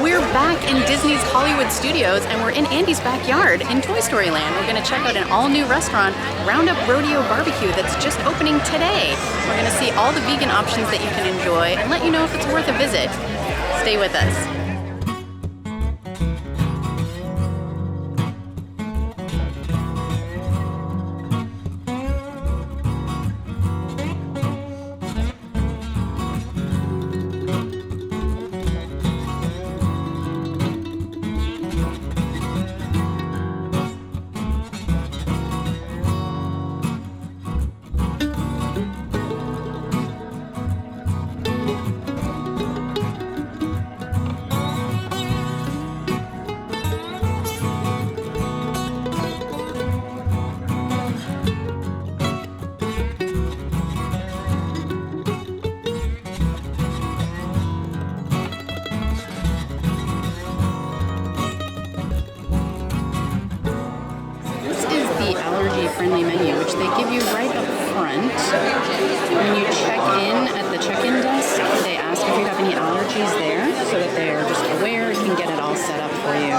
We're back in Disney's Hollywood Studios and we're in Andy's backyard in Toy Story Land. We're gonna check out an all-new restaurant, RoundUp Rodeo BBQ, that's just opening today. We're gonna see all the vegan options that you can enjoy and let you know if it's worth a visit. Stay with us. Allergy-friendly menu, which they give you right up front. When you check in at the check-in desk, they ask if you have any allergies there, so that they're just aware and can get it all set up for you.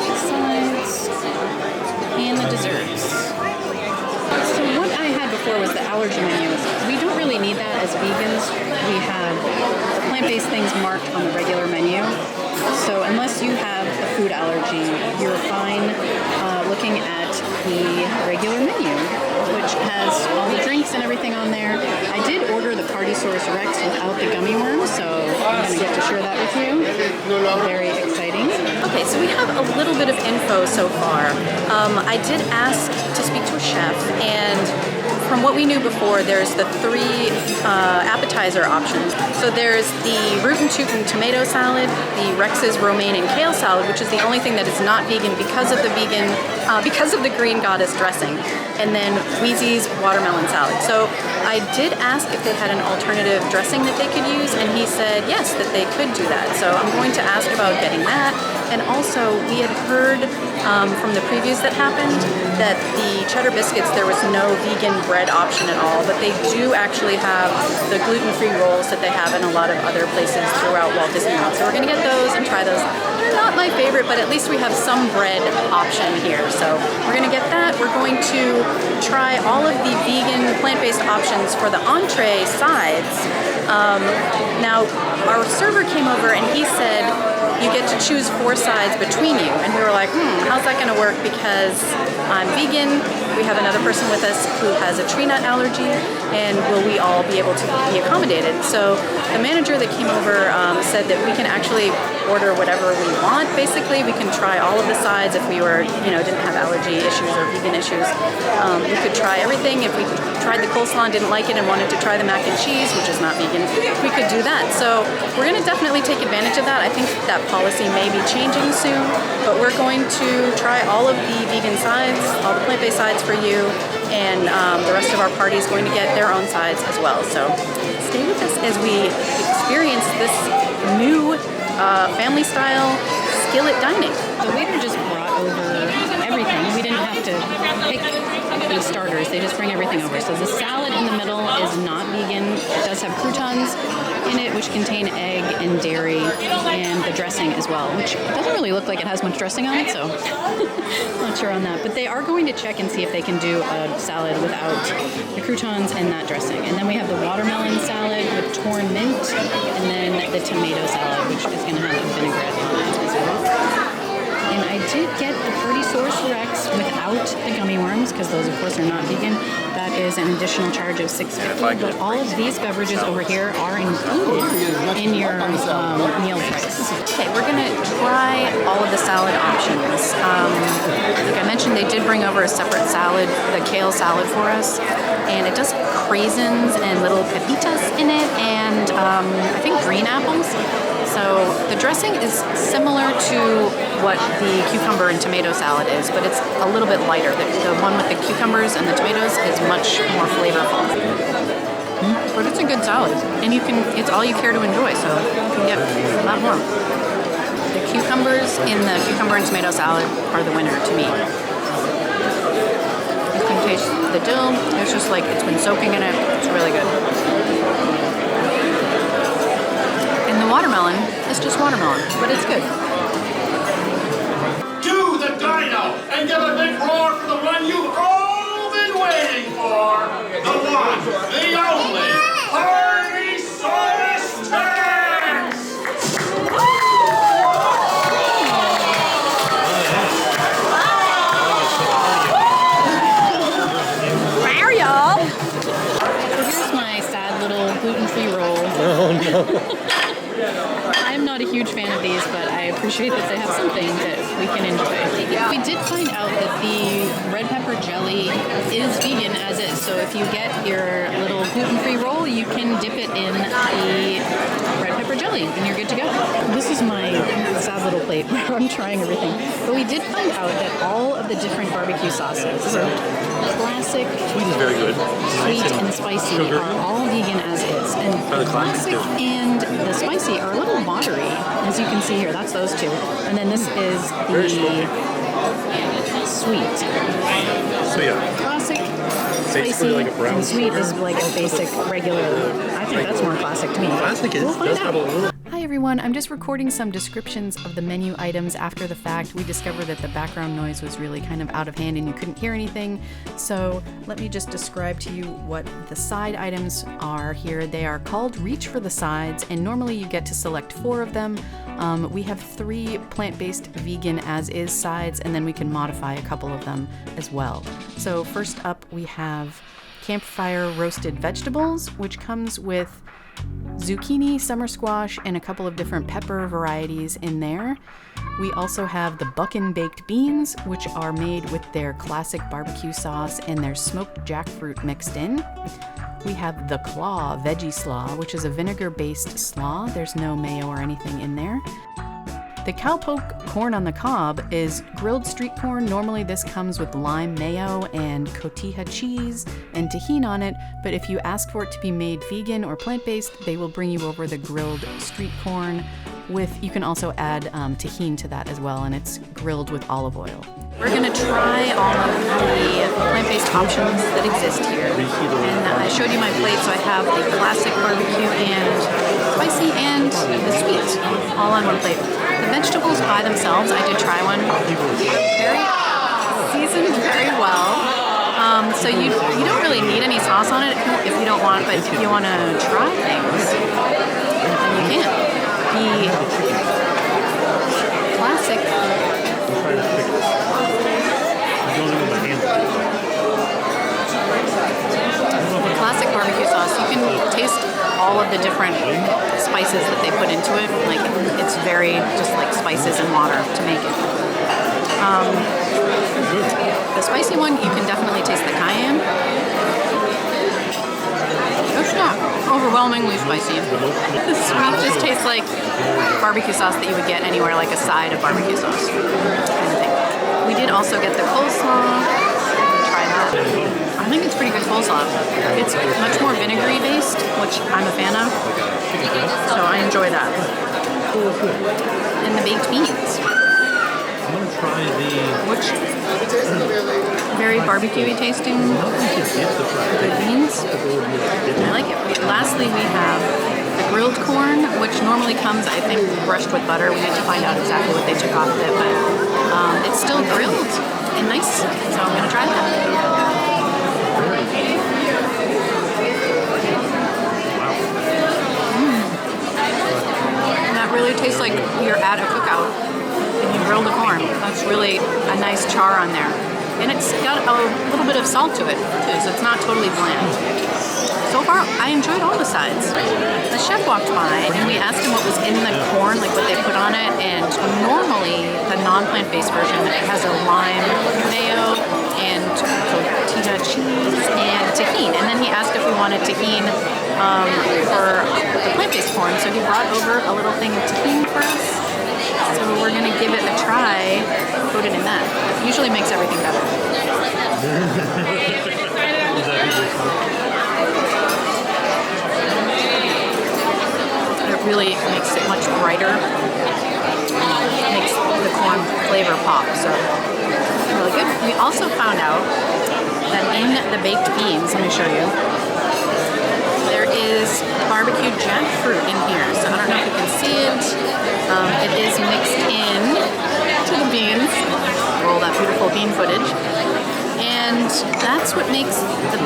Here's sides and the desserts. So what I had before was the allergy menu. We don't really need that as vegans. We have plant-based things marked on the regular menu. So unless you have a food allergy, you're fine looking at the regular menu, which has all the drinks and everything on there. I did order the Party Source Rex without the gummy worms, so I'm going to get to share that with you. Very exciting. Okay, so we have a little bit of info so far. I did ask to speak to a chef, and from what we knew before, there's the three appetizer options. So there's the rootin tootin tomato salad, the Rex's romaine and kale salad, which is the only thing that is not vegan because of the green goddess dressing, and then Wheezy's watermelon salad. So I did ask if they had an alternative dressing that they could use, and he said yes, that they could do that. So I'm going to ask about getting that. And also, we had heard from the previews that happened that the cheddar biscuits, there was no vegan bread option at all, but they do actually have the gluten-free rolls that they have in a lot of other places throughout Walt Disney World. So we're going to get those and try those. They're not my favorite, but at least we have some bread option here. So we're going to get that. We're going to try all of the vegan plant-based options for the entree sides. Now, our server came over and he said, you get to choose 4 sides between you. And we were like, how's that gonna work? Because I'm vegan, we have another person with us who has a tree nut allergy, and will we all be able to be accommodated? So the manager that came over said that we can actually order whatever we want. Basically, we can try all of the sides if we were, didn't have allergy issues or vegan issues. We could try everything. If we tried the coleslaw and didn't like it and wanted to try the mac and cheese, which is not vegan, we could do that. So we're gonna definitely take advantage of that. I think that policy may be changing soon, but we're going to try all of the vegan sides, all the plant-based sides for you, and the rest of our party is going to get their own sides as well. So stay with us as we experience this new family-style skillet dining. The waiter just brought over everything. We didn't have to pick the starters. They just bring everything over. So the salad in the middle is not vegan. It does have croutons in it, which contain egg and dairy, and the dressing as well, which doesn't really look like it has much dressing on it, so not sure on that. But they are going to check and see if they can do a salad without the croutons and that dressing. And then we have the watermelon salad with torn mint, and then the tomato salad, which is going to have a vinaigrette on it as well. And I did get the Party Source Rex without the gummy worms, because those, of course, are not vegan. That is an additional charge of $6.50, but all of these beverages over here are included in your meal price. Okay, we're going to try all of the salad options. Like I mentioned, they did bring over a separate salad, the kale salad for us, and it does have craisins and little pepitas in it, and I think green apples. So the dressing is similar to what the cucumber and tomato salad is, but it's a little bit lighter. The one with the cucumbers and the tomatoes is much more flavorful. But it's a good salad, and it's all you care to enjoy, so you can get a lot more. The cucumbers in the cucumber and tomato salad are the winner to me. You can taste the dill. It's just like it's been soaking in it. It's really good. And it's just watermelon, but it's good. To the dino and give a big roar for the one you've all been waiting for. The one, the only, Party Sauce Tax! Where y'all? Here's my sad little gluten-free roll. Oh no. I'm not a huge fan of these, but I appreciate that they have something that we can enjoy. We did find out that the red pepper jelly is vegan as is, so if you get your little gluten-free roll, you can dip it in the red pepper jelly, and you're good to go. This is my sad little plate where I'm trying everything. But we did find out that all of the different barbecue sauces, so classic, Sweet is very good. sweet, and spicy Sugar. are all vegan as is. And the classic classic and the spicy are a little watery, as you can see here. That's those two. And then this is Very the smoky. sweet. So yeah, Classic, Basically spicy, like a brown and sweet sugar. is like a basic, regular. I think that's more classic to me. classic We'll find does have a out. little. Hi everyone, I'm just recording some descriptions of the menu items after the fact. We discovered that the background noise was really kind of out of hand and you couldn't hear anything. So let me just describe to you what the side items are here. They are called Reach for the Sides, and normally you get to select 4 of them. We have 3 plant-based vegan as-is sides, and then we can modify a couple of them as well. So first up we have campfire roasted vegetables, which comes with zucchini, summer squash, and a couple of different pepper varieties in there. We also have the buckin baked beans, which are made with their classic barbecue sauce and their smoked jackfruit mixed in. We have the claw veggie slaw, which is a vinegar-based slaw. There's no mayo or anything in there. The cowpoke corn on the cob is grilled street corn. Normally this comes with lime mayo and cotija cheese and tahini on it, but if you ask for it to be made vegan or plant-based, they will bring you over the grilled street corn with, you can also add tahini to that as well, and it's grilled with olive oil. We're gonna try all of the plant-based options that exist here. And I showed you my plate, so I have the classic barbecue and spicy and the sweet all on one plate. The vegetables by themselves, I did try one. Very seasoned very well. So you don't really need any sauce on it if you don't want, but if you want to try things, then you can. The classic barbecue sauce, you can taste all of the different spices that they put into it. Like, it's very just like spices and water to make it. The spicy one, you can definitely taste the cayenne. It's not overwhelmingly spicy. The sweet just tastes like barbecue sauce that you would get anywhere, like a side of barbecue sauce kind of thing. We did also get the coleslaw. Try that. I think it's pretty good coleslaw. It's much more vinegary based, which I'm a fan of. So I enjoy that. And the baked beans. I'm gonna try Which very barbecue-y tasting good beans. I like it. Lastly, we have the grilled corn, which normally comes, I think, brushed with butter. We need to find out exactly what they took off of it, but it's still grilled and nice. So I'm gonna try that. And that really tastes like you're at a cookout and you grill the corn. That's really a nice char on there. And it's got a little bit of salt to it too, so it's not totally bland. So far, I enjoyed all the sides. The chef walked by and we asked him what was in the corn, like what they put on it, and normally the non-plant-based version has a lime mayo and cotija cheese and tahini. And then he asked if we wanted tahini for the plant-based corn, so he brought over a little thing of tahini for us. So we're gonna give it a try, coated in that. It usually makes everything better. It really makes it much brighter. It makes the corn flavor pop, so really good. We also found out that in the baked beans, let me show you, there is barbecue jackfruit in here. So I don't know if you can see it. It is mixed in to the beans. Roll that beautiful bean footage. And that's what makes the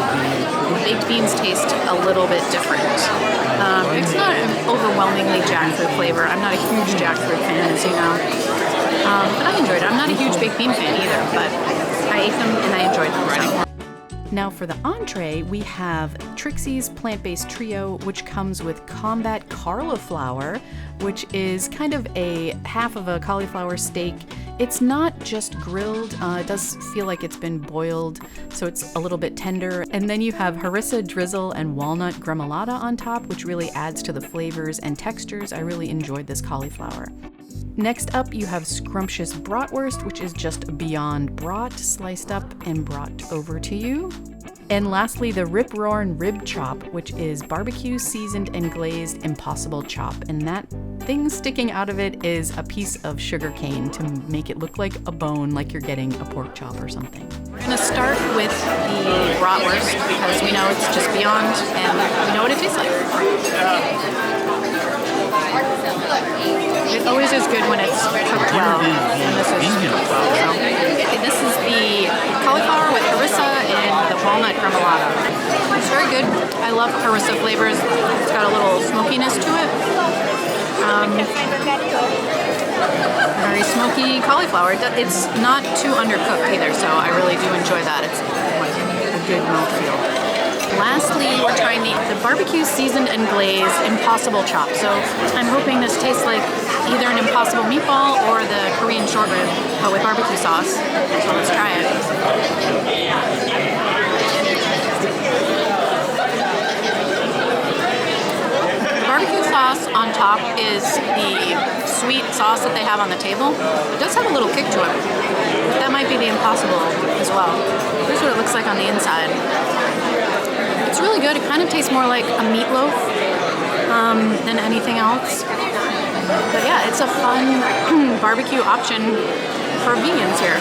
baked beans taste a little bit different. It's not an overwhelmingly jackfruit flavor. I'm not a huge jackfruit fan, as you know. But I enjoyed it. I'm not a huge baked bean fan either, but I ate them and I enjoyed them. So. Now for the entree, we have Trixie's plant-based trio, which comes with combat cauliflower, which is kind of a half of a cauliflower steak. It's not just grilled, it does feel like it's been boiled, so it's a little bit tender. And then you have harissa drizzle and walnut gremolata on top, which really adds to the flavors and textures. I really enjoyed this cauliflower. Next up, you have scrumptious bratwurst, which is just beyond brat, sliced up and brought over to you. And lastly, the Rip Roarin' Rib Chop, which is barbecue seasoned and glazed impossible chop. And that thing sticking out of it is a piece of sugar cane to make it look like a bone, like you're getting a pork chop or something. We're gonna start with the bratwurst because we know it's just beyond and we know what it tastes like. It always is good when it's cooked well, and this is cooked well. So. This is the cauliflower with harissa and the walnut gremolata. It's very good. I love harissa flavors. It's got a little smokiness to it. Very smoky cauliflower. It's not too undercooked either, so I really do enjoy that. It's a good mouthfeel. Lastly, we're trying the barbecue seasoned and glazed impossible chop. So I'm hoping this tastes like either an impossible meatball or the Korean short rib, but with barbecue sauce. So let's try it. The barbecue sauce on top is the sweet sauce that they have on the table. It does have a little kick to it. That might be the impossible as well. Here's what it looks like on the inside. It's really good. It kind of tastes more like a meatloaf than anything else. But yeah, it's a fun barbecue option for vegans here.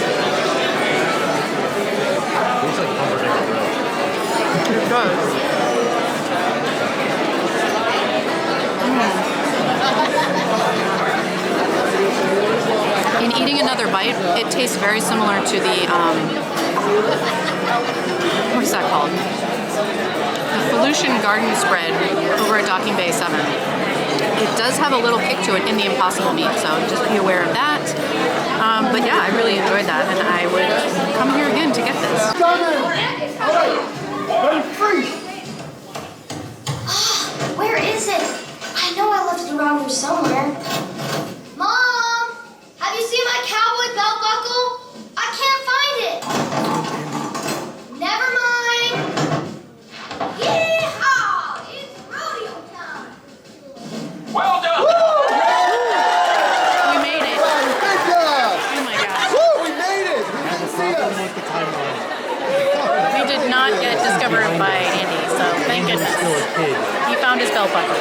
It does. In eating another bite, it tastes very similar to the, what's that called? The Felucian Garden Spread over at Docking Bay 7. It does have a little kick to it in the impossible meat, so just be aware of that. But yeah, I really enjoyed that, and I would come here again to get this. Where is it? I know I left it around here somewhere. Mom! Have you seen my cowboy belt buckle? I can't find it. Never mind. Yeehaw! It's rodeo time. Well done! We made it. Good job! Oh my gosh. Woo, we made it! We didn't see us. We did not get discovered by Andy, so thank goodness. He found his belt buckle.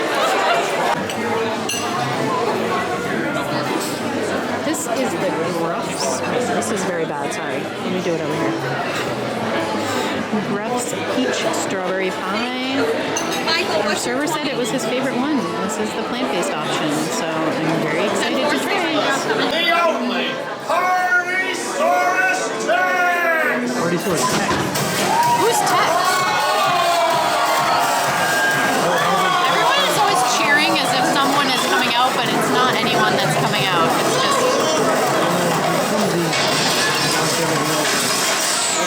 This is the Gruffs. This is very bad, sorry. Let me do it over here. Gruffs peach strawberry pie. Our server said it was his favorite one. This is the plant-based option, so I'm very excited to try it. The only Party-saurus Tex! Who's Tex? Everyone is always cheering as if someone is coming out, but it's not anyone that's coming out. It's just...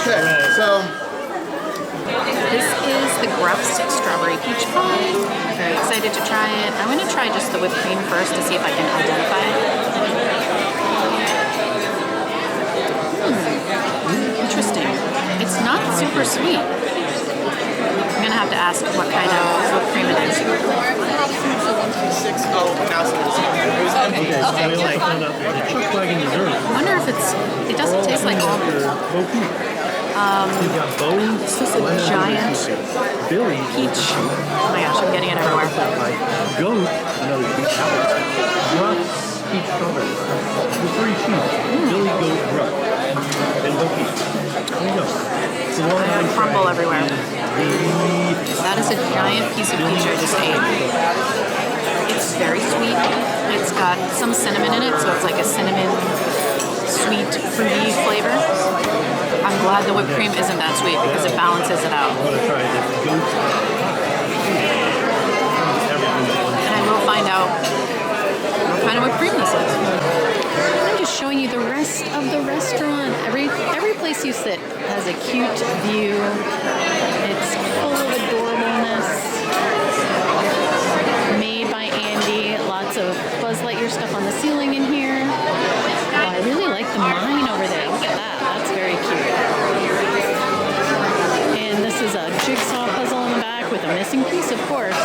Okay, so This is the Gruffs strawberry peach pie. I'm very excited to try it. I'm going to try just the whipped cream first to see if I can identify it. Interesting. It's not super sweet. I'm going to have to ask what kind of whipped cream it is. I wonder if it doesn't taste like almond. This is a giant peach. Oh my gosh, I'm getting it everywhere. Goat, another peach salad. Gruffs, peach strawberry. The three cheese. Billy goat gruff. And bo peach. There you go. It's a long I have crumble everywhere. That is a giant piece of peach I just ate. It's very sweet. It's got some cinnamon in it, so it's like a cinnamon, sweet, fruity flavor. I'm glad the whipped cream isn't that sweet because it balances it out. I want to try this goat. And I will find out what kind of whipped cream this is. I'm just showing you the rest of the restaurant. Every place you sit has a cute view. It's full of adorableness. Made by Andy. Lots of Buzz Lightyear stuff on the ceiling in here. Oh, I really like the mine over there. Look at that. That's very cute. And this is a jigsaw puzzle in the back with a missing piece, of course.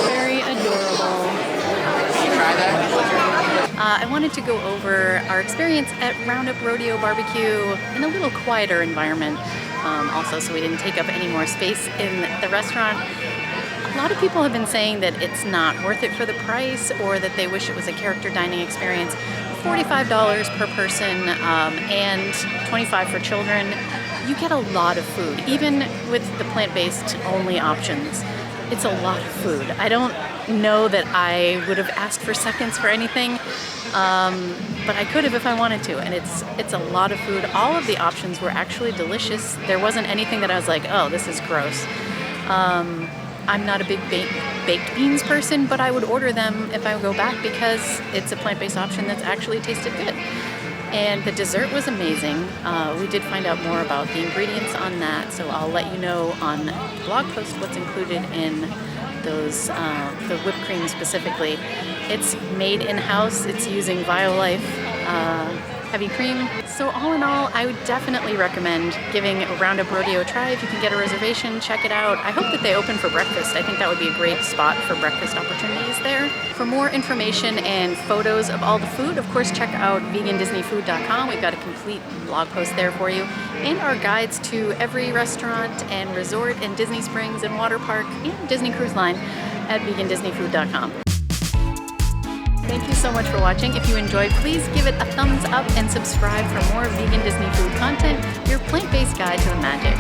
Very adorable. I wanted to go over our experience at RoundUp Rodeo BBQ in a little quieter environment, also so we didn't take up any more space in the restaurant. A lot of people have been saying that it's not worth it for the price, or that they wish it was a character dining experience. $45 per person and $25 for children. You get a lot of food, even with the plant-based only options. It's a lot of food. I don't know that I would have asked for seconds for anything, but I could have if I wanted to, and it's a lot of food. All of the options were actually delicious. There wasn't anything that I was like, oh, this is gross. I'm not a big baked beans person, but I would order them if I would go back because it's a plant-based option that's actually tasted good. And the dessert was amazing. We did find out more about the ingredients on that, so I'll let you know on the blog post what's included in those, the whipped cream specifically. It's made in-house. It's using Violife heavy cream. So all in all, I would definitely recommend giving RoundUp Rodeo a try. If you can get a reservation, check it out. I hope that they open for breakfast. I think that would be a great spot for breakfast opportunities there. For more information and photos of all the food, of course, check out vegandisneyfood.com. We've got a complete blog post there for you, and our guides to every restaurant and resort in Disney Springs and Water Park and Disney Cruise Line at vegandisneyfood.com. Thank you so much for watching. If you enjoyed, please give it a thumbs up and subscribe for more vegan Disney food content, your plant-based guide to the magic.